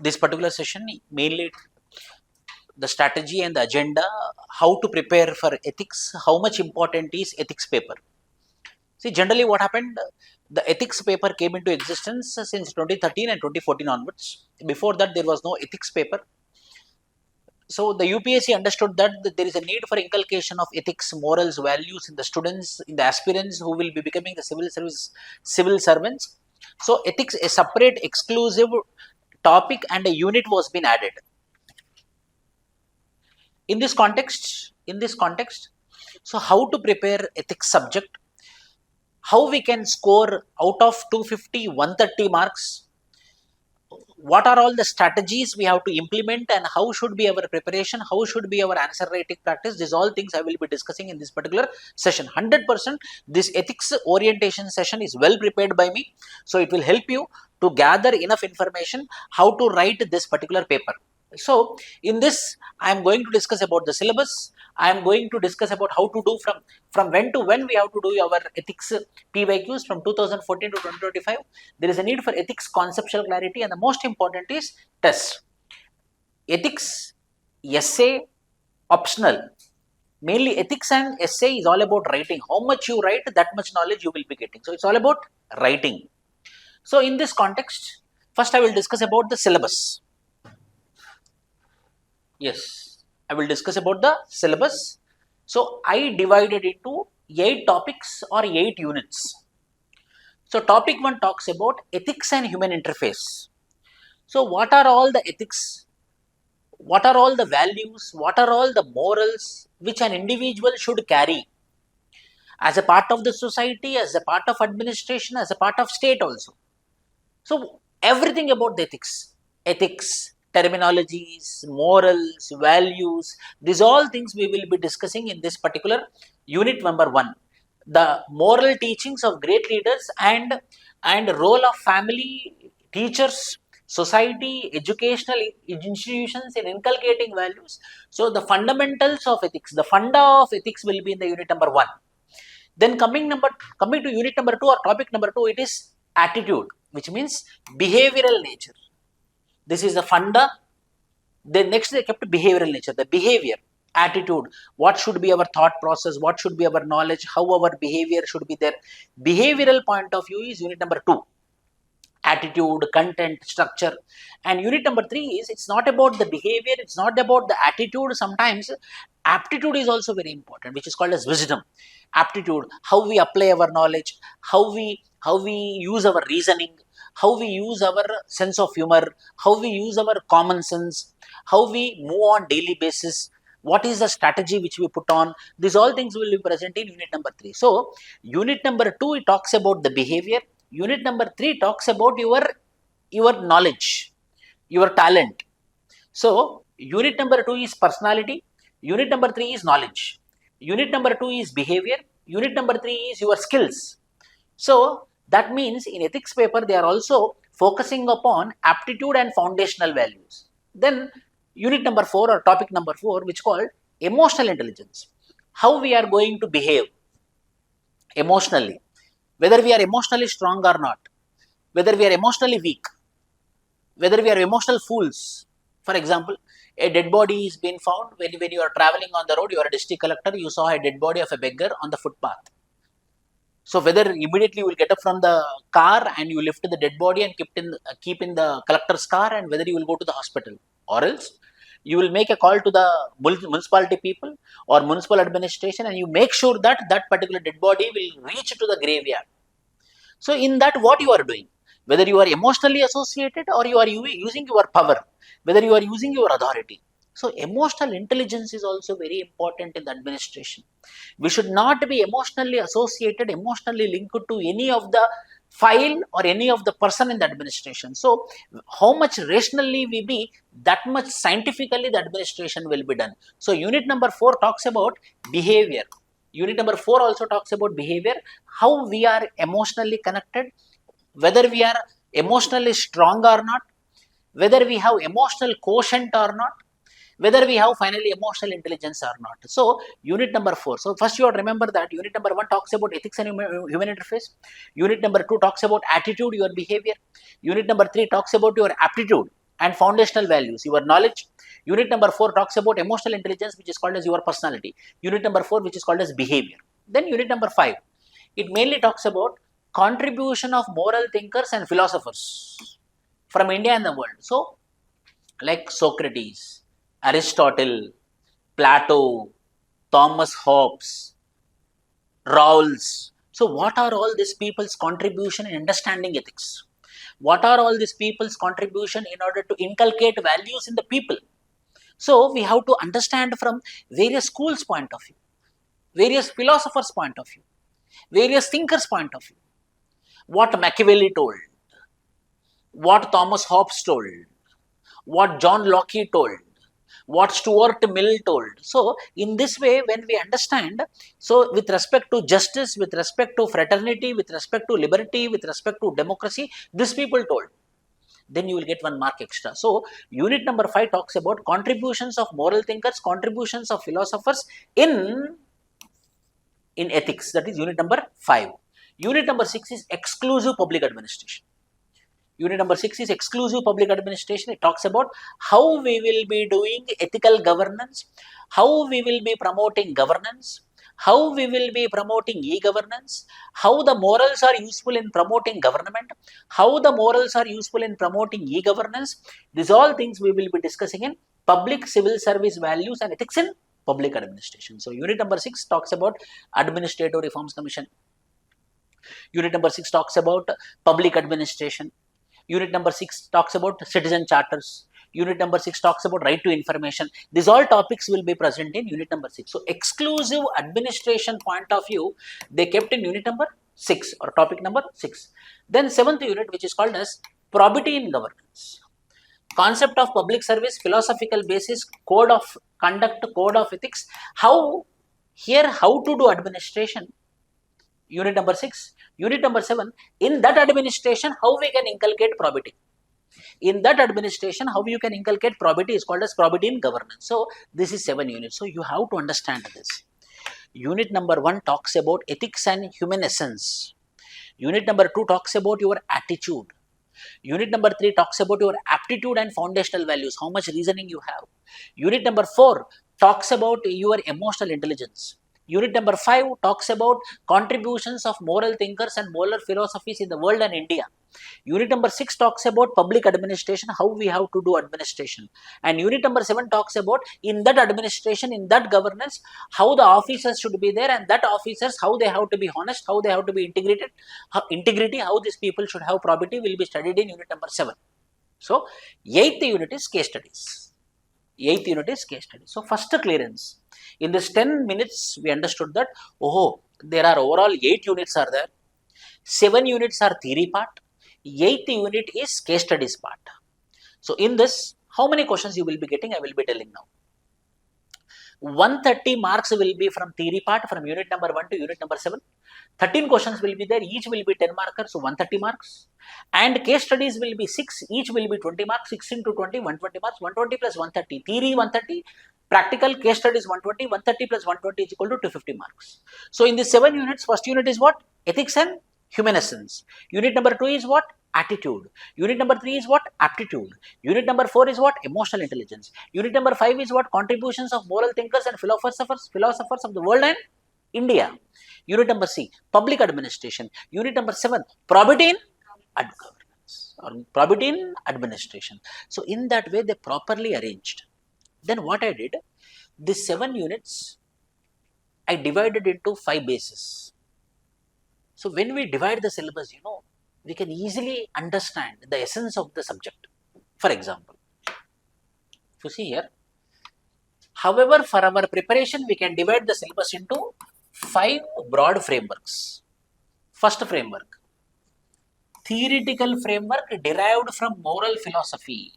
this particular session, mainly the strategy and the agenda, how to prepare for ethics, how much important is ethics paper. See, generally what happened, the ethics paper came into existence since 2013 and 2014 onwards. Before that, there was no ethics paper. So the UPSC understood that there is a need for inculcation of ethics, morals, values in the students, in the aspirants who will be becoming the civil servants. So ethics, a separate exclusive topic and a unit was been added. In this context, so how to prepare ethics subject, how we can score out of 250, 130 marks, what are all the strategies we have to implement and how should be our preparation, how should be our answer writing practice. These all things I will be discussing in this particular session. 100% this ethics orientation session is well prepared by me, so it will help you to gather enough information how to write this particular paper. So in this I am going to discuss about the syllabus. I am going to discuss about how to do from when to when we have to do our ethics PYQs from 2014 to 2025. There is a need for ethics conceptual clarity, and the most important is test. Ethics, essay, optional. Mainly ethics and essay is all about writing. How much you write, that much knowledge you will be getting. So it's all about writing. So in this context, first I will discuss about the syllabus. Yes, I will discuss about the syllabus. So I divided it into 8 topics or 8 units. So topic 1 talks about ethics and human interface. So what are all the ethics? What are all the values? What are all the morals which an individual should carry as a part of the society, as a part of administration, as a part of state also? So everything about the ethics, terminologies, morals, values, these all things we will be discussing in this particular unit number 1. The moral teachings of great leaders and role of family, teachers, society, educational institutions in inculcating values. So the fundamentals of ethics, the funda of ethics will be in the unit number 1. Then coming to unit number 2 or topic number 2, it is attitude, which means behavioral nature. This is the funda. Then next they kept behavioral nature, the behavior, attitude, what should be our thought process, what should be our knowledge, how our behavior should be there. Behavioral point of view is unit number 2. Attitude, content, structure. And unit number 3 is, it's not about the behavior, it's not about the attitude. Sometimes aptitude is also very important, which is called as wisdom. Aptitude, how we apply our knowledge, how we use our reasoning, how we use our sense of humor, how we use our common sense, how we move on daily basis, what is the strategy which we put on. These all things will be present in unit number 3. So unit number 2, it talks about the behavior. Unit number 3 talks about your knowledge, your talent. So unit number 2 is personality, unit number 3 is knowledge, unit number 2 is behavior, unit number 3 is your skills. So that means in ethics paper they are also focusing upon aptitude and foundational values. Then unit number 4 or topic number 4, which called emotional intelligence, how we are going to behave emotionally, whether we are emotionally strong or not, whether we are emotionally weak, whether we are emotional fools. For example, a dead body is being found when you are traveling on the road, you are a district collector, you saw a dead body of a beggar on the footpath. So whether immediately you will get up from the car and you lift the dead body and keep in the collector's car, and whether you will go to the hospital, or else you will make a call to the municipality people or municipal administration, and you make sure that that particular dead body will reach to the graveyard. So in that, what you are doing, whether you are emotionally associated or you are using your power, whether you are using your authority. So emotional intelligence is also very important in the administration. We should not be emotionally associated, emotionally linked to any of the file or any of the person in the administration. So how much rationally we be, that much scientifically the administration will be done. So unit number 4 talks about behavior. Unit number 4 also talks about behavior, how we are emotionally connected, whether we are emotionally strong or not, whether we have emotional quotient or not, whether we have finally emotional intelligence or not. So unit number 4. So first you have to remember that unit number 1 talks about ethics and human interface. Unit number 2 talks about attitude, your behavior. Unit number 3 talks about your aptitude, and foundational values, your knowledge. Unit number 4 talks about emotional intelligence, which is called as your personality. Unit number 4, which is called as behavior. Then unit number 5, it mainly talks about contribution of moral thinkers and philosophers from India and the world. So, like Socrates, Aristotle, Plato, Thomas Hobbes, Rawls. So, what are all these people's contribution in understanding ethics? What are all these people's contribution in order to inculcate values in the people? So, we have to understand from various schools' point of view, various philosophers' point of view, various thinkers' point of view. What Machiavelli told, what Thomas Hobbes told, what John Locke told, what Stuart Mill told. So, in this way, when we understand, so with respect to justice, with respect to fraternity, with respect to liberty, with respect to democracy, these people told, then you will get 1 mark extra. So, unit number 5 talks about contributions of moral thinkers, contributions of philosophers in ethics. That is unit number 5. Unit number 6 is exclusive public administration. Unit number 6 is exclusive public administration. It talks about how we will be doing ethical governance, how we will be promoting governance, how we will be promoting e-governance, how the morals are useful in promoting government, how the morals are useful in promoting e-governance. These all things we will be discussing in public civil service values and ethics in public administration. So, unit number 6 talks about Administrative Reforms Commission. Unit number 6 talks about public administration. Unit number 6 talks about citizen charters. Unit number 6 talks about right to information. These all topics will be present in unit number 6. So, exclusive administration point of view, they kept in unit number 6 or topic number 6. Then 7th unit, which is called as probity in governance. Concept of public service, philosophical basis, code of conduct, code of ethics. How to do administration. Unit number 6. Unit number 7, in that administration, how we can inculcate probity. In that administration, how you can inculcate probity is called as probity in governance. So, this is 7 units. So, you have to understand this. Unit number 1 talks about ethics and human essence. Unit number 2 talks about your attitude. Unit number 3 talks about your aptitude and foundational values, how much reasoning you have. Unit number 4 talks about your emotional intelligence. Unit number 5 talks about contributions of moral thinkers and moral philosophies in the world and India. Unit number 6 talks about public administration, how we have to do administration. And unit number 7 talks about in that administration, in that governance, how the officers should be there, and that officers, how they have to be honest, how they have to be integrated, integrity, how these people should have probity will be studied in unit number 7. So, 8th unit is case studies. 8th unit is case studies. So, first clearance. In this 10 minutes, we understood that, there are overall 8 units are there. 7 units are theory part. 8th unit is case studies part. So, in this, how many questions you will be getting, I will be telling now. 130 marks will be from theory part from unit number 1 to unit number 7. 13 questions will be there, each will be 10 markers, so 130 marks. And case studies will be 6, each will be 20 marks, 6 into 20, 120 marks, 120 plus 130. Theory 130, practical case studies 120, 130 plus 120 is equal to 250 marks. So, in these 7 units, first unit is what? Ethics and human essence. Unit number 2 is what? Attitude. Unit number 3 is what? Aptitude. Unit number 4 is what? Emotional intelligence. Unit number 5 is what? Contributions of moral thinkers and philosophers of the world and India. Unit number C, public administration. Unit number 7, probity in governance or probity in administration. So, in that way, they properly arranged. Then what I did, these 7 units, I divided into 5 bases. So, when we divide the syllabus, we can easily understand the essence of the subject. For example, if you see here, however, for our preparation, we can divide the syllabus into 5 broad frameworks. First framework, theoretical framework derived from moral philosophy.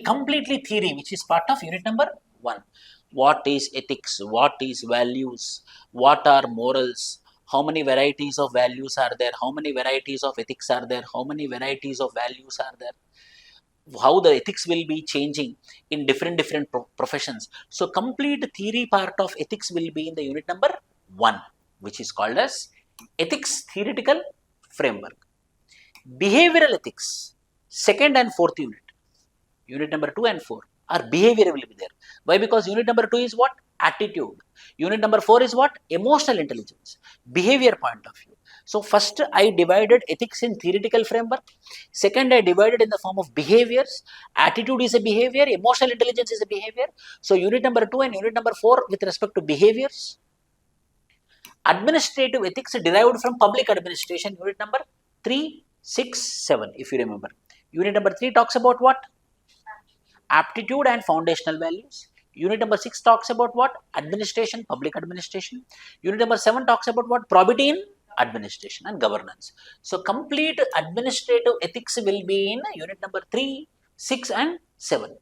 Completely theory, which is part of unit number 1. What is ethics? What is values? What are morals? How many varieties of values are there? How many varieties of ethics are there? How many varieties of values are there? How the ethics will be changing in different professions. So, complete theory part of ethics will be in the unit number 1, which is called as ethics theoretical framework. Behavioral ethics, 2nd and 4th unit. Unit number 2 and 4 are behavior will be there. Why? Because unit number 2 is what? Attitude. Unit number 4 is what? Emotional intelligence, behavior point of view. So first I divided ethics in theoretical framework. Second, I divided in the form of behaviors. Attitude is a behavior, emotional intelligence is a behavior. So unit number 2 and unit number 4 with respect to behaviors. Administrative ethics derived from public administration, unit number 3, 6, 7, if you remember. Unit number 3 talks about what? Aptitude and foundational values. Unit number 6 talks about what? Administration, public administration. Unit number 7 talks about what? Probity in administration and governance. So complete administrative ethics will be in unit number 3, 6 and 7.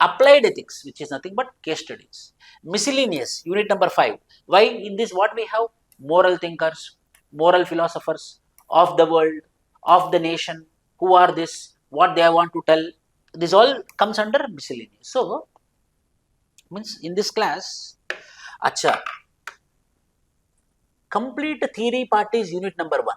Applied ethics, which is nothing but case studies. Miscellaneous, unit number 5. Why? In this what we have? Moral thinkers, moral philosophers of the world, of the nation, who are this, what they want to tell. This all comes under miscellaneous. So, means in this class, acha, complete theory part is unit number 1.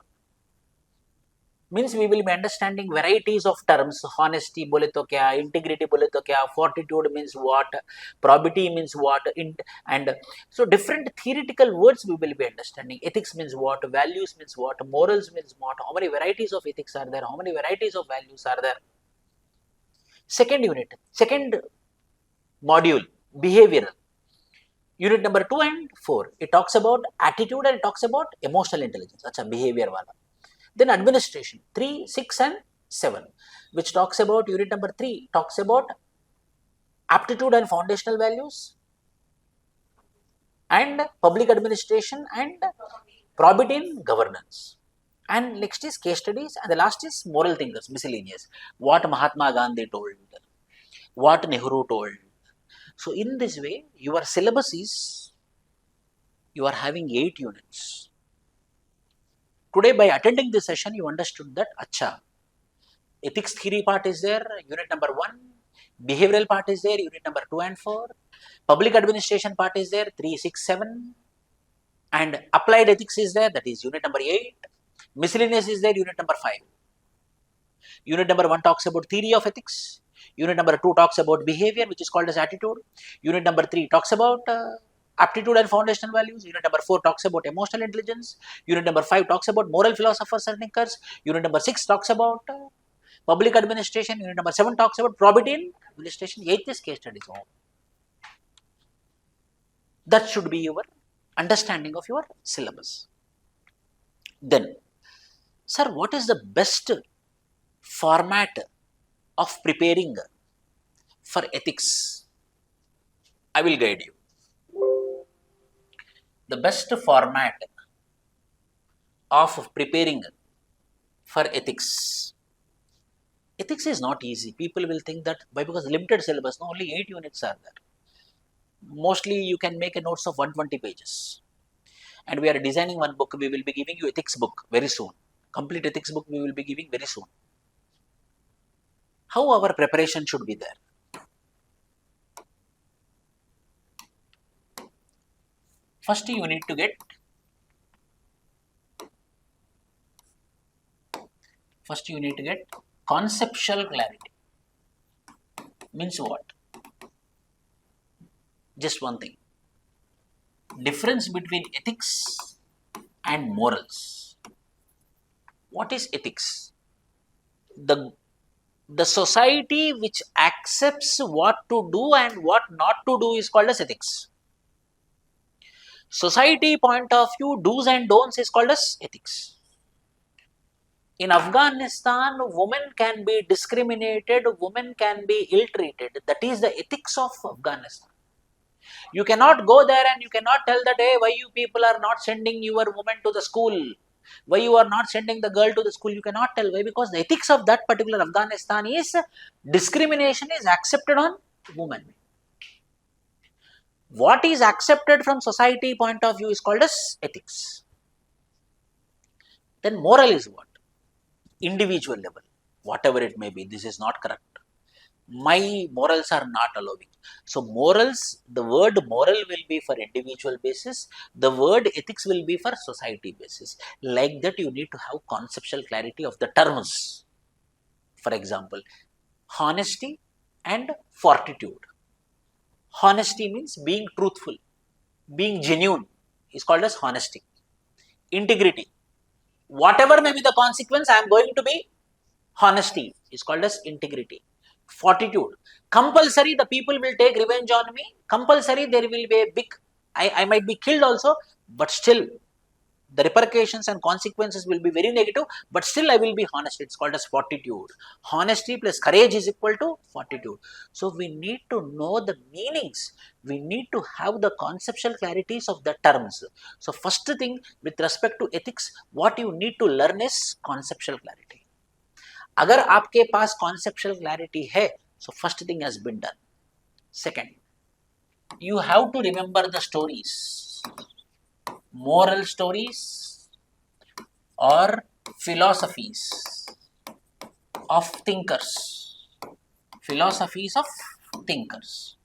Means we will be understanding varieties of terms. Honesty bole to kya, integrity bole to kya, fortitude means what, probity means what, and so different theoretical words we will be understanding. Ethics means what, values means what, morals means what, how many varieties of ethics are there, how many varieties of values are there. Second unit, second module, behavioral. Unit number 2 and 4, it talks about attitude and it talks about emotional intelligence. Acha, behavior wala. Then administration, 3, 6 and 7, which talks about unit number 3, talks about aptitude and foundational values and public administration and probity in governance. And next is case studies and the last is moral thinkers, miscellaneous. What Mahatma Gandhi told, what Nehru told. So in this way, your syllabus is, you are having 8 units. Today, by attending this session, you understood that, acha, ethics theory part is there, unit number 1, behavioral part is there, unit number 2 and 4, public administration part is there, 3, 6, 7, and applied ethics is there, that is unit number 8, miscellaneous is there, unit number 5. Unit number 1 talks about theory of ethics, unit number 2 talks about behavior, which is called as attitude, unit number 3 talks about aptitude and foundational values. Unit number 4 talks about emotional intelligence. Unit number 5 talks about moral philosophers and thinkers. Unit number 6 talks about public administration. Unit number 7 talks about probity in administration. 8th is case studies. That should be your understanding of your syllabus. Then, sir, what is the best format of preparing for ethics? I will guide you. The best format of preparing for ethics. Ethics is not easy. People will think that because limited syllabus, no, only 8 units are there. Mostly you can make a notes of 120 pages. And we are designing one book. We will be giving you ethics book very soon. Complete ethics book we will be giving very soon. How our preparation should be there? First, you need to get conceptual clarity. Means what? Just one thing. Difference between ethics and morals. What is ethics? The society which accepts what to do and what not to do is called as ethics. Society point of view, do's and don'ts is called as ethics. In Afghanistan, women can be discriminated, women can be ill-treated. That is the ethics of Afghanistan. You cannot go there and you cannot tell that, hey, why you people are not sending your woman to the school? Why you are not sending the girl to the school? You cannot tell. Why? Because the ethics of that particular Afghanistan is discrimination is accepted on women. What is accepted from society point of view is called as ethics. Then moral is what? Individual level. Whatever it may be, this is not correct. My morals are not allowing. So morals, the word moral will be for individual basis. The word ethics will be for society basis. Like that, you need to have conceptual clarity of the terms. For example, honesty and fortitude. Honesty means being truthful, being genuine is called as honesty. Integrity, whatever may be the consequence, I am going to be honesty is called as integrity. Fortitude, compulsory the people will take revenge on me, compulsory there will be a big, I might be killed also, but still the repercussions and consequences will be very negative, but still I will be honest. It's called as fortitude. Honesty plus courage is equal to fortitude. So we need to know the meanings. We need to have the conceptual clarities of the terms. So first thing with respect to ethics, what you need to learn is conceptual clarity. अगर आपके पास conceptual clarity है, so first thing has been done. Second, you have to remember the stories, moral stories or philosophies of thinkers. Philosophies of thinkers.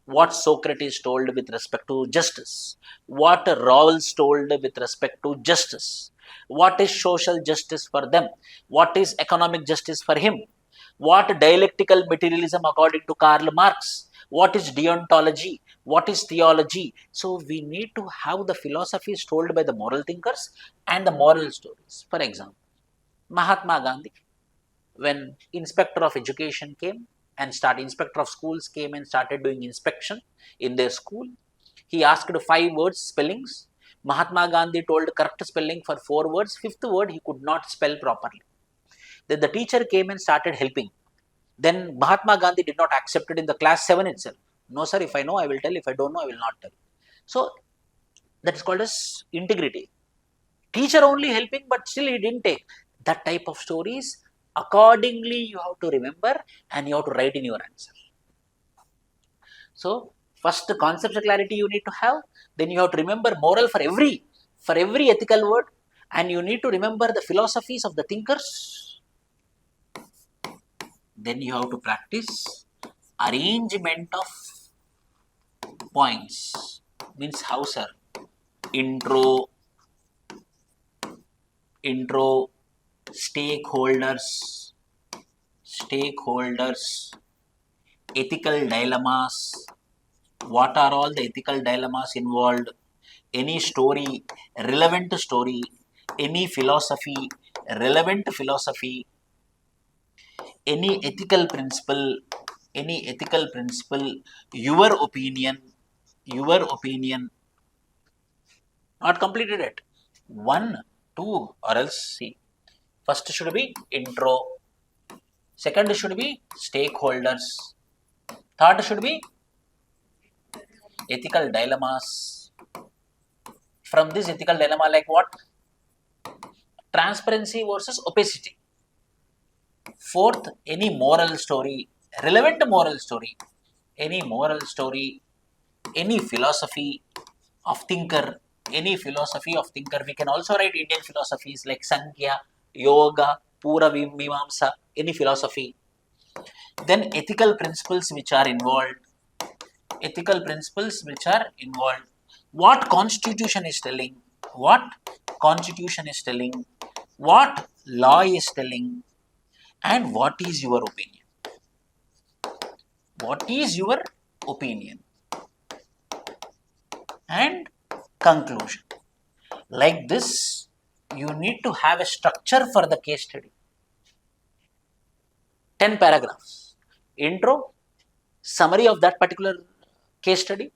What Socrates told with respect to justice, what Rawls told with respect to justice, what is social justice for them, what is economic justice for him, what dialectical materialism according to Karl Marx, what is deontology, what is theology. So we need to have the philosophies told by the moral thinkers and the moral stories. For example, Mahatma Gandhi, when inspector of education came and inspector of schools came and started doing inspection in their school, he asked 5 words spellings. Mahatma Gandhi told correct spelling for 4 words, 5th word he could not spell properly. Then the teacher came and started helping. Then Mahatma Gandhi did not accept it in the class 7 itself. No sir, if I know I will tell, if I don't know I will not tell. So that is called as integrity. Teacher only helping, but still he didn't take. That type of stories, accordingly you have to remember and you have to write in your answer. So first conceptual clarity you need to have, then you have to remember moral for every ethical word, and you need to remember the philosophies of the thinkers. Then you have to practice arrangement of points. Means how, sir? Intro, stakeholders, ethical dilemmas. What are all the ethical dilemmas involved? Any story, relevant story, any philosophy, relevant philosophy, any ethical principle, your opinion, not completed it. 1, 2, or else see. First should be intro, second should be stakeholders, third should be ethical dilemmas. From this ethical dilemma, like what? Transparency versus opacity. Fourth, any moral story, relevant moral story, any philosophy of thinker, we can also write Indian philosophies like Sankhya, Yoga, Pura Mimamsa, any philosophy. Then ethical principles which are involved. What constitution is telling, what law is telling, and what is your opinion? And conclusion. Like this, you need to have a structure for the case study. 10 paragraphs. Intro, summary of that particular case study,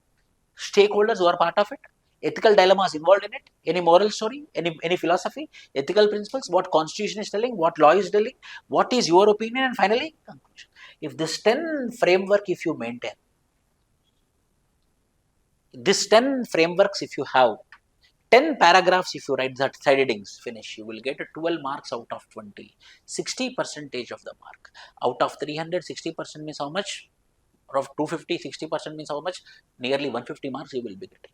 stakeholders who are part of it, ethical dilemmas involved in it, any moral story, any philosophy, ethical principles, what constitution is telling, what law is telling, what is your opinion, and finally conclusion. If this 10 framework, if you maintain, this 10 frameworks, if you have 10 paragraphs, if you write that side headings, finish, you will get 12 marks out of 20, 60% of the mark. Out of 300, 60% means how much? Of 250, 60% means how much? Nearly 150 marks you will be getting.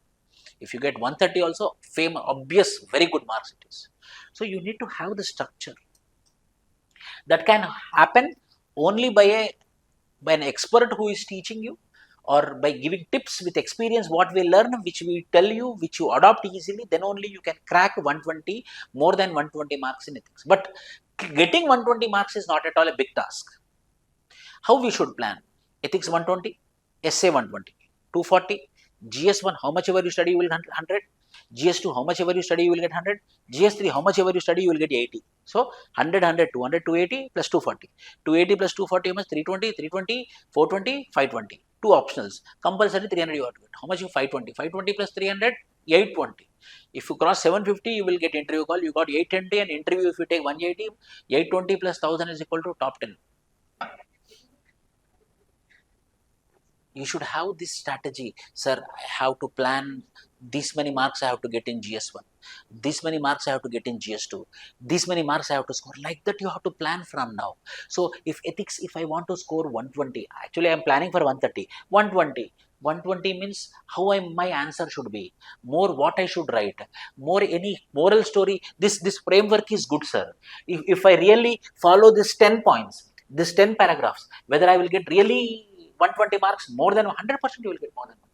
If you get 130 also, obvious, very good marks it is. So you need to have the structure. That can happen only by an expert who is teaching you, or by giving tips with experience, what we learn, which we tell you, which you adopt easily, then only you can crack 120, more than 120 marks in ethics. But getting 120 marks is not at all a big task. How we should plan? Ethics 120, essay 120, 240, GS1, how much ever you study, you will get 100. GS2, how much ever you study, you will get 100. GS3, how much ever you study, you will get 80. So 100, 100, 200, 280 plus 240. 280 plus 240 means 320, 320, 420, 520. Two optionals. Compulsory 300 you have to get. How much you 520? 520 plus 300, 820. If you cross 750, you will get interview call. You got 820 and interview if you take 180, 820 plus 1000 is equal to top 10. You should have this strategy. Sir, I have to plan this many marks I have to get in GS1, this many marks I have to get in GS2, this many marks I have to score. Like that you have to plan from now. So if ethics, if I want to score 120, actually I am planning for 130, 120. 120 means how my answer should be, more what I should write, more any moral story. This framework is good, sir. If I really follow this 10 points, this 10 paragraphs, whether I will get really 120 marks, more than 100% you will get more than 120.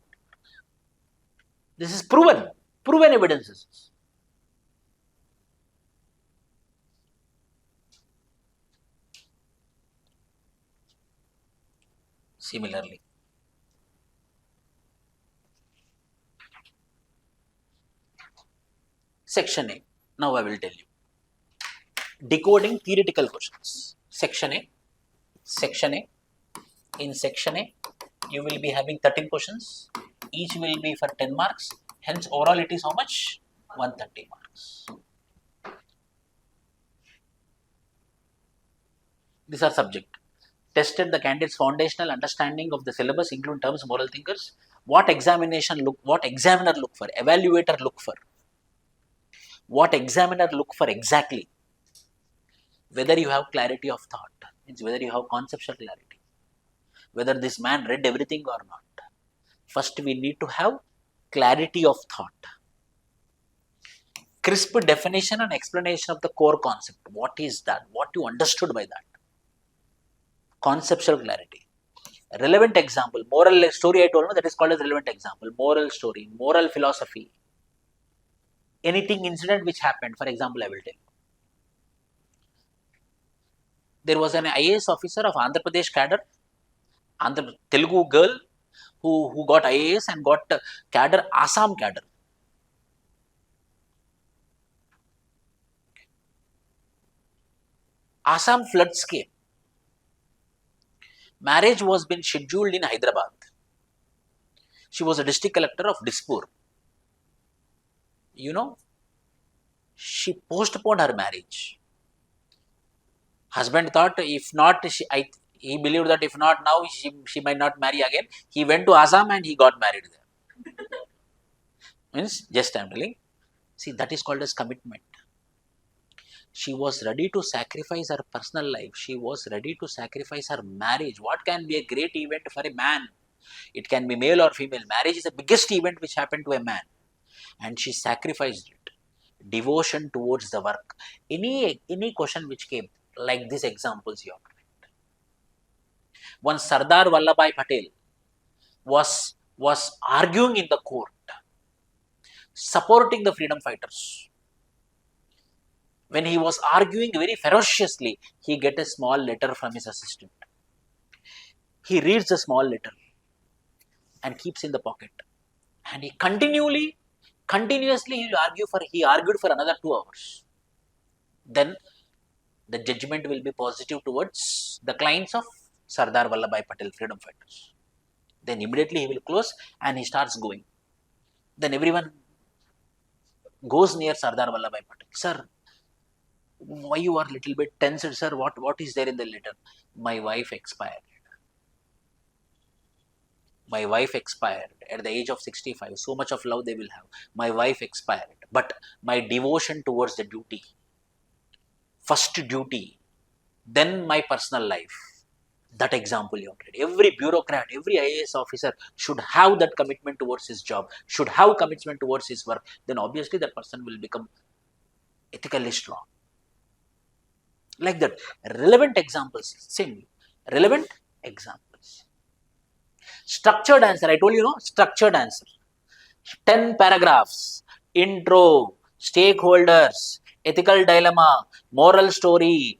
This is proven evidences. Similarly, section A, now I will tell you. Decoding theoretical questions. Section A. In section A, you will be having 13 questions. Each will be for 10 marks. Hence, overall it is how much? 130 marks. These are subject. Tested the candidate's foundational understanding of the syllabus, including terms, moral thinkers. What examiner look for? Evaluator look for. What examiner look for exactly? Whether you have clarity of thought, means whether you have conceptual clarity, whether this man read everything or not. First, we need to have clarity of thought. Crisp definition and explanation of the core concept. What is that? What you understood by that? Conceptual clarity. Relevant example. Moral story I told you, that is called as relevant example. Moral story, moral philosophy. Anything incident which happened, for example, I will tell you. There was an IAS officer of Andhra Pradesh cadre, Telugu girl, who got IAS and got cadre, Assam cadre. Assam floods came. Marriage was been scheduled in Hyderabad. She was a district collector of Dispur. You know, she postponed her marriage. Husband thought if not, he believed that if not now, she might not marry again. He went to Assam and he got married there. Means, just I am telling. See, that is called as commitment. She was ready to sacrifice her personal life. She was ready to sacrifice her marriage. What can be a great event for a man? It can be male or female. Marriage is the biggest event which happened to a man. And she sacrificed it. Devotion towards the work. Any question which came, like these examples you have to write. One Sardar Vallabhbhai Patel was arguing in the court, supporting the freedom fighters. When he was arguing very ferociously, he get a small letter from his assistant. He reads the small letter and keeps in the pocket. And he continuously he argued for another 2 hours. Then the judgment will be positive towards the clients of Sardar Vallabhbhai Patel, freedom fighters. Then immediately he will close and he starts going. Then everyone goes near Sardar Vallabhbhai Patel. Sir, why you are little bit tense, sir? What is there in the letter? My wife expired. My wife expired at the age of 65. So much of love they will have. My wife expired. But my devotion towards the duty, first duty, then my personal life. That example you have read. Every bureaucrat, every IAS officer should have that commitment towards his job, should have commitment towards his work. Then obviously that person will become ethically strong. Like that. Relevant examples. Same. Relevant examples. Structured answer. I told you, no? Structured answer. 10 paragraphs. Intro. Stakeholders. Ethical dilemma. Moral story.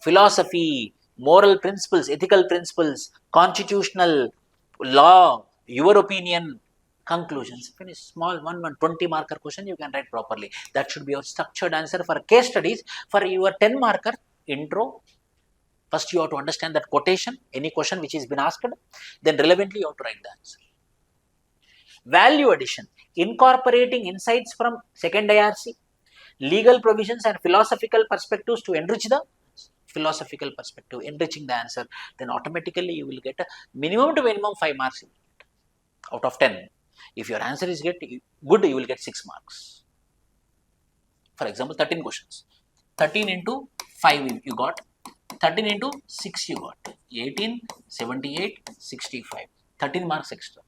Philosophy. moral principles, ethical principles, constitutional law, your opinion, conclusions. Finish. Small 20 marker question you can write properly. That should be your structured answer for case studies. For your 10 marker intro, first you have to understand that quotation, any question which has been asked, then relevantly you have to write the answer. Value addition, incorporating insights from second IRC, legal provisions and philosophical perspectives to enrich the philosophical perspective, enriching the answer, then automatically you will get a minimum to minimum 5 marks out of 10. If your answer is good, you will get 6 marks. For example, 13 questions. 13 into 5 you got, 13 into 6 you got, 18, 78, 65, 13 marks extra.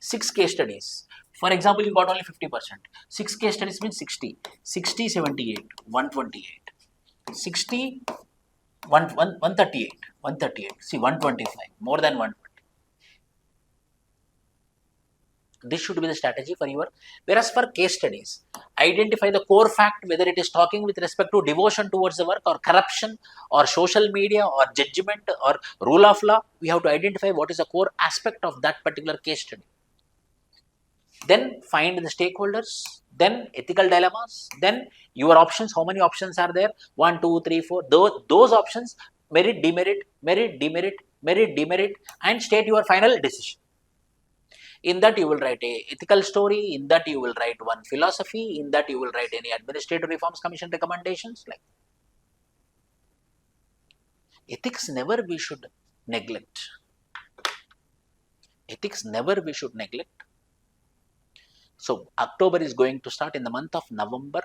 6 case studies. For example, you got only 50%. 6 case studies means 60. 60, 78, 128. 60, 138. 138. See, 125. More than 120. This should be the strategy for your. Whereas for case studies, identify the core fact, whether it is talking with respect to devotion towards the work or corruption or social media or judgment or rule of law. We have to identify what is the core aspect of that particular case study. Then find the stakeholders, then ethical dilemmas, then your options, how many options are there? 1, 2, 3, 4. Those options, merit, demerit, merit, demerit, merit, demerit, and state your final decision. In that you will write a ethical story, in that you will write one philosophy, in that you will write any Administrative Reforms Commission recommendations. Like ethics never we should neglect. Ethics never we should neglect. So October is going to start in the month of November.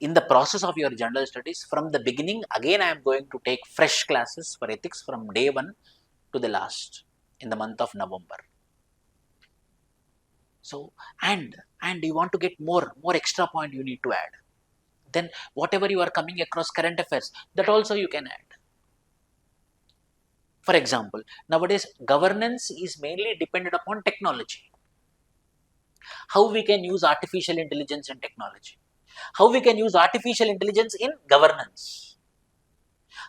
In the process of your general studies, from the beginning, again I am going to take fresh classes for ethics from day 1 to the last in the month of November. So, and you want to get more extra point you need to add. Then whatever you are coming across current affairs, that also you can add. For example, nowadays governance is mainly dependent upon technology. How we can use artificial intelligence and technology. How we can use artificial intelligence in governance.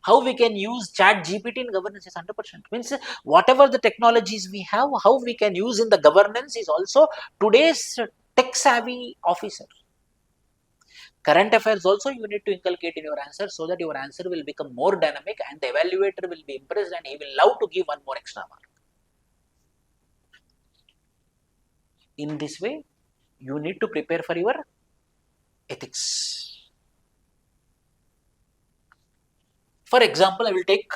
How we can use chat GPT in governance is 100%. Means whatever the technologies we have, how we can use in the governance is also today's tech savvy officer. Current affairs also you need to inculcate in your answer so that your answer will become more dynamic and the evaluator will be impressed and he will love to give one more extra mark. In this way, you need to prepare for your ethics. For example, I will take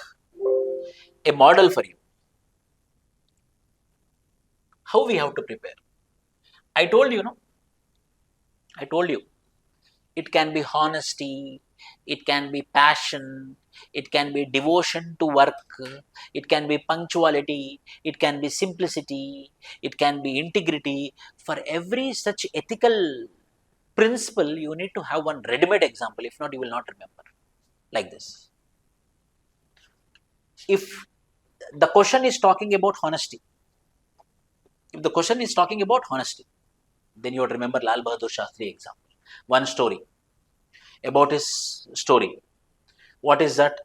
a model for you. How we have to prepare. I told you, it can be honesty, it can be passion, it can be devotion to work, it can be punctuality, it can be simplicity, it can be integrity. For every such ethical principle, you need to have one ready-made example. If not, you will not remember. Like this. If the question is talking about honesty, then you would remember Lal Bahadur Shastri example. One story about his story. What is that?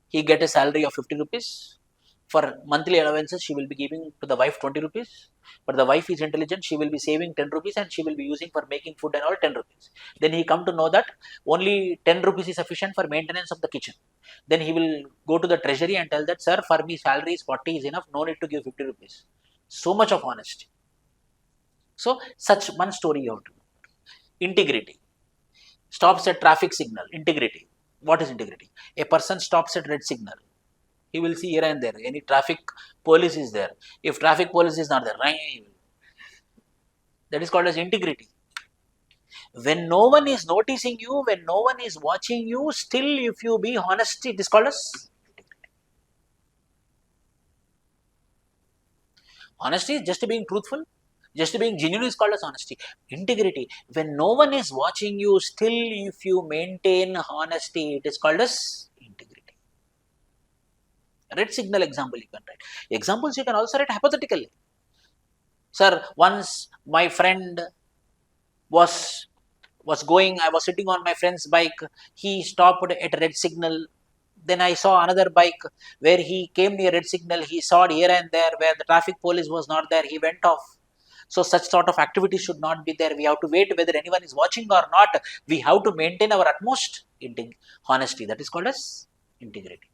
He get a salary of 50 rupees. For monthly allowances, she will be giving to the wife 20 rupees. But the wife is intelligent, she will be saving 10 rupees and she will be using for making food and all 10 rupees. Then he come to know that only 10 rupees is sufficient for maintenance of the kitchen. Then he will go to the treasury and tell that, sir, for me salary is 40 is enough, no need to give 50 rupees. So much of honesty. So, such one story you have to know. Integrity. Stops at traffic signal. Integrity. What is integrity? A person stops at red signal. He will see here and there. Any traffic police is there. If traffic police is not there, that is called as integrity. When no one is noticing you, when no one is watching you, still if you be honest, it is called as integrity. Honesty is just being truthful. Just being genuine is called as honesty. Integrity. When no one is watching you, still if you maintain honesty, it is called as integrity. Red signal example you can write. Examples you can also write hypothetically. Sir, once my friend was going, I was sitting on my friend's bike, he stopped at a red signal. Then I saw another bike where he came near red signal, he saw it here and there where the traffic police was not there, he went off. So such sort of activity should not be there. We have to wait whether anyone is watching or not. We have to maintain our utmost honesty. That is called as integrity.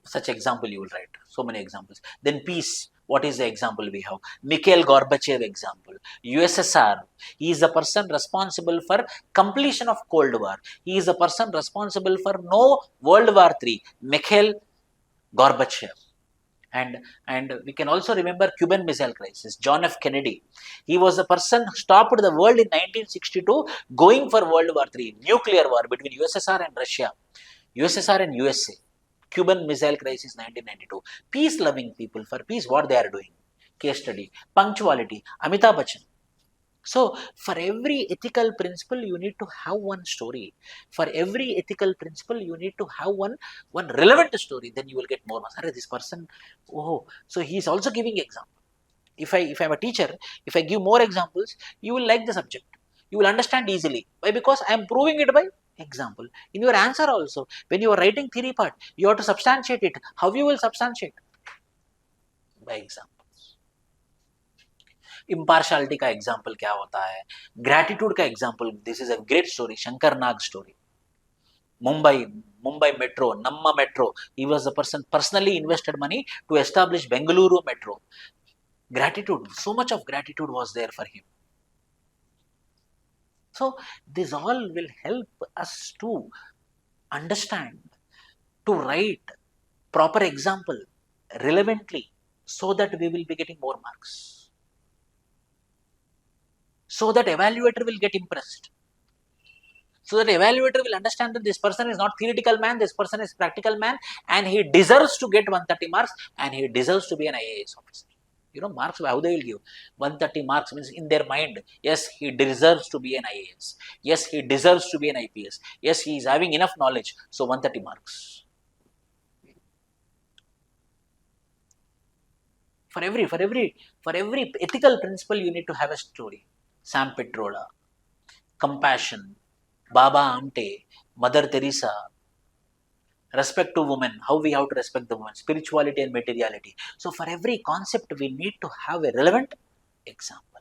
Such example you will write. So many examples. Then peace. What is the example we have? Mikhail Gorbachev example. USSR. He is the person responsible for completion of Cold War. He is the person responsible for no World War III. Mikhail Gorbachev. And we can also remember Cuban Missile Crisis. John F. Kennedy. He was the person who stopped the world in 1962 going for World War III. Nuclear war between USSR and Russia. USSR and USA. Cuban Missile Crisis 1992. Peace-loving people for peace, what they are doing. Case study. Punctuality. Amitabh Bachchan. So, for every ethical principle, you need to have one story. For every ethical principle, you need to have one relevant story. Then you will get more marks. This person, oh, so he is also giving example. If I'm a teacher, if I give more examples, you will like the subject. You will understand easily. Why? Because I am proving it by example. In your answer also, when you are writing theory part, you have to substantiate it. How you will substantiate? By example. Impartiality का example क्या होता है, gratitude का example, this is a great story, Shankar Nag story. Mumbai Metro, Namma Metro, he was the person personally invested money to establish Bengaluru Metro. Gratitude, so much of gratitude was there for him. So this all will help us to understand, to write proper example relevantly, so that we will be getting more marks. So that evaluator will get impressed. So that evaluator will understand that this person is not theoretical man, this person is practical man, and he deserves to get 130 marks, and he deserves to be an IAS officer. You know, marks, how they will give 130 marks means in their mind, yes, he deserves to be an IAS. Yes, he deserves to be an IPS. Yes, he is having enough knowledge. So 130 marks. For every ethical principle, you need to have a story. Sam Petrola, compassion, Baba Amte, Mother Teresa, respect to women, how we have to respect the woman, spirituality and materiality. So for every concept, we need to have a relevant example.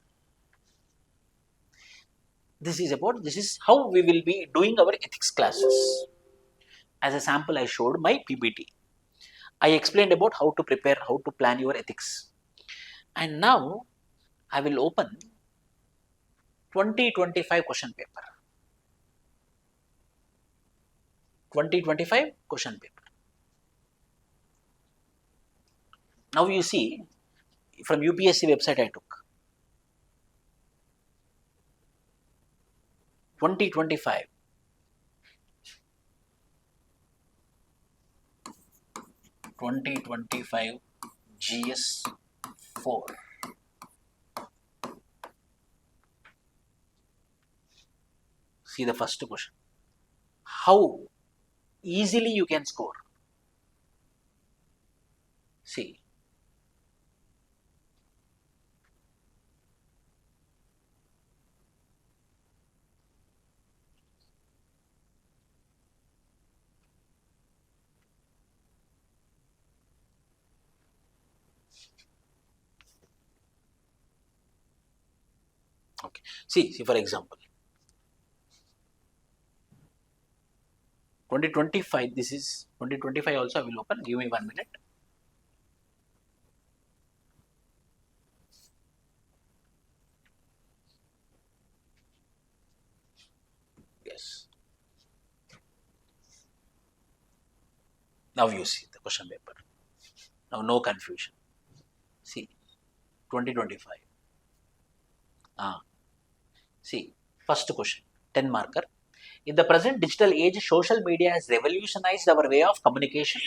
This is how we will be doing our ethics classes. As a sample, I showed my PPT. I explained about how to prepare, how to plan your ethics. And now, I will open 2025 question paper. 2025 question paper. Now you see, from UPSC website I took. 2025. 2025 GS 4. See the first question. How easily you can score? See. Okay. See for example. 2025, this is 2025 also I will open, give me 1 minute. Yes. Now you see the question paper. Now no confusion. See, 2025. See, first question, 10 marker. In the present digital age, social media has revolutionized our way of communication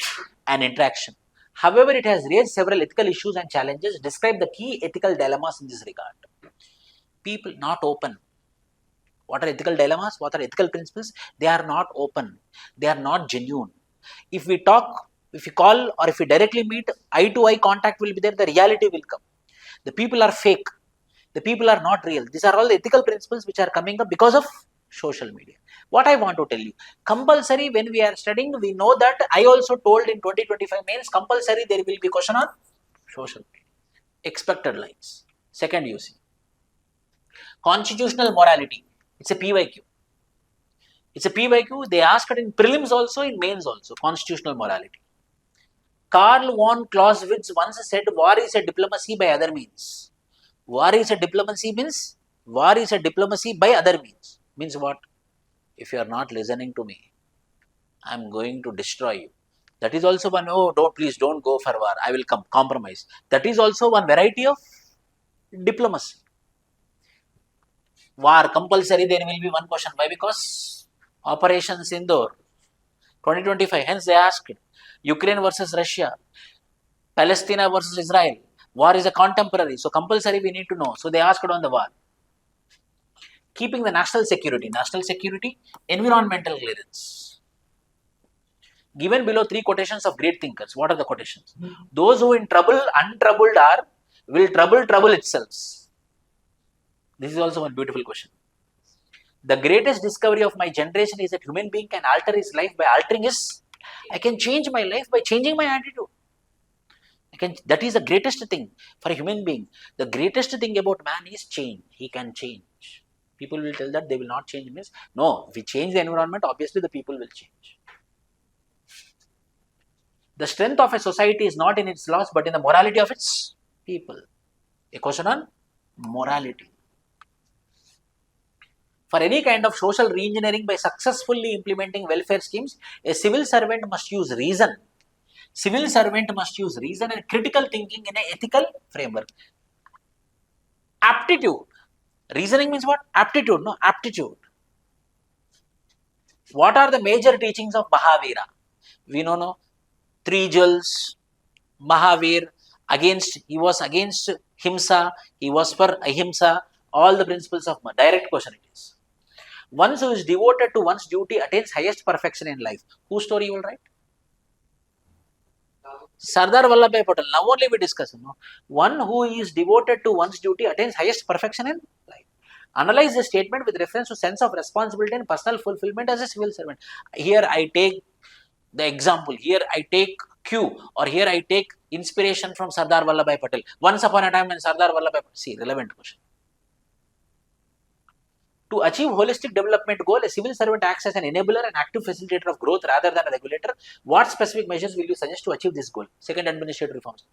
and interaction. However, it has raised several ethical issues and challenges. Describe the key ethical dilemmas in this regard. People not open. What are ethical dilemmas? What are ethical principles? They are not open. They are not genuine. If we talk, if we call, or if we directly meet, eye to eye contact will be there, the reality will come. The people are fake. The people are not real. These are all the ethical principles which are coming up because of social media. What I want to tell you, compulsory when we are studying, we know that I also told in 2025 mains, compulsory there will be question on social media. Expected lines. Second UC. Constitutional morality. It's a PYQ. It's a PYQ. They asked it in prelims also, in mains also. Constitutional morality. Karl von Clausewitz once said, war is a diplomacy by other means. War is a diplomacy means, war is a diplomacy by other means. Means what? If you are not listening to me, I am going to destroy you. That is also one, oh, please don't go for war. I will compromise. That is also one variety of diplomacy. War, compulsory, there will be one question. Why? Because Operation Sindoor, 2025, hence they asked Ukraine versus Russia, Palestine versus Israel. War is a contemporary, so compulsory we need to know. So they asked on the war. Keeping the national security, environmental clearance. Given below 3 quotations of great thinkers. What are the quotations? Those who in trouble, untroubled are, will trouble itself. This is also one beautiful question. The greatest discovery of my generation is that human being can alter his life by altering his. I can change my life by changing my attitude. That is the greatest thing for a human being. The greatest thing about man is change. He can change. People will tell that they will not change. Means no, if we change the environment, obviously the people will change. The strength of a society is not in its laws, but in the morality of its people. A question on morality. For any kind of social reengineering by successfully implementing welfare schemes, a civil servant must use reason. Civil servant must use reason and critical thinking in an ethical framework. Aptitude. Reasoning means what? Aptitude, no? Aptitude. What are the major teachings of Mahavira? We know, no? 3 jewels, Mahavir, he was against Himsa, he was for Ahimsa, all the principles of direct question it is. One who is devoted to one's duty attains highest perfection in life. Whose story you will write? Sardar Vallabhbhai Patel. Now only we discuss. No? One who is devoted to one's duty attains highest perfection in life. Analyze the statement with reference to sense of responsibility and personal fulfillment as a civil servant. Here I take the example. Here I take cue, or here I take inspiration from Sardar Vallabhbhai Patel. Once upon a time when Sardar Vallabhbhai Patel. See, relevant question. To achieve holistic development goal, a civil servant acts as an enabler and active facilitator of growth rather than a regulator. What specific measures will you suggest to achieve this goal? Second, administrative reforms.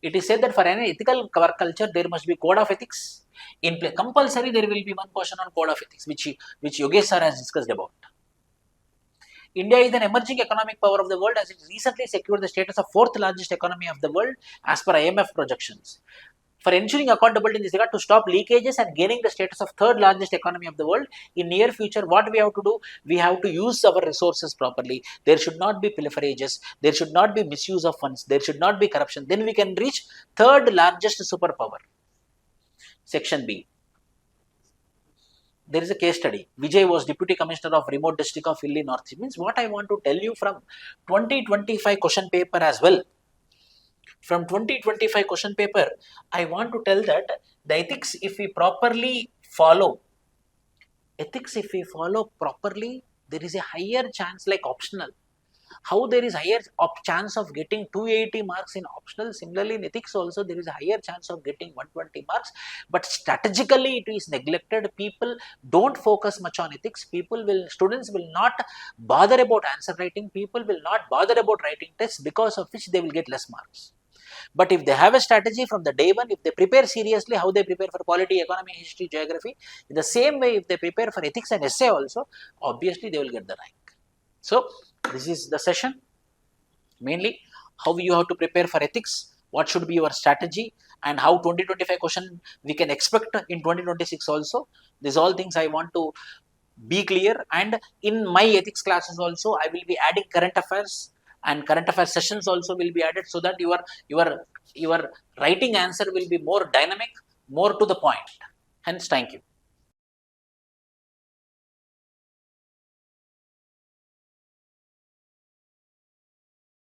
It is said that for any ethical work culture, there must be code of ethics in play. Compulsory, there will be one question on code of ethics, which Yogesh sir has discussed about. India is an emerging economic power of the world as it recently secured the status of 4th largest economy of the world as per IMF projections. For ensuring accountability in this regard, to stop leakages and gaining the status of 3rd largest economy of the world, in near future, what we have to do? We have to use our resources properly. There should not be pilferages. There should not be misuse of funds. There should not be corruption. Then we can reach 3rd largest superpower. Section B. There is a case study. Vijay was Deputy Commissioner of Remote District of Illi North. It means what I want to tell you from 2025 question paper as well. From 2025 question paper, I want to tell that the ethics, if we follow properly, there is a higher chance, like optional. How there is higher chance of getting 280 marks in optional, similarly in ethics also there is a higher chance of getting 120 marks, but strategically it is neglected. People don't focus much on ethics. Students will not bother about answer writing. People will not bother about writing tests, because of which they will get less marks. But if they have a strategy from the day one, if they prepare seriously, how they prepare for polity, economy, history, geography, in the same way if they prepare for ethics and essay also, obviously they will get the rank. So, this is the session. Mainly, how you have to prepare for ethics, what should be your strategy, and how 2025 question we can expect in 2026 also. These all things I want to be clear, and in my ethics classes also I will be adding current affairs, and current affairs sessions also will be added, so that your writing answer will be more dynamic, more to the point. Hence, thank you.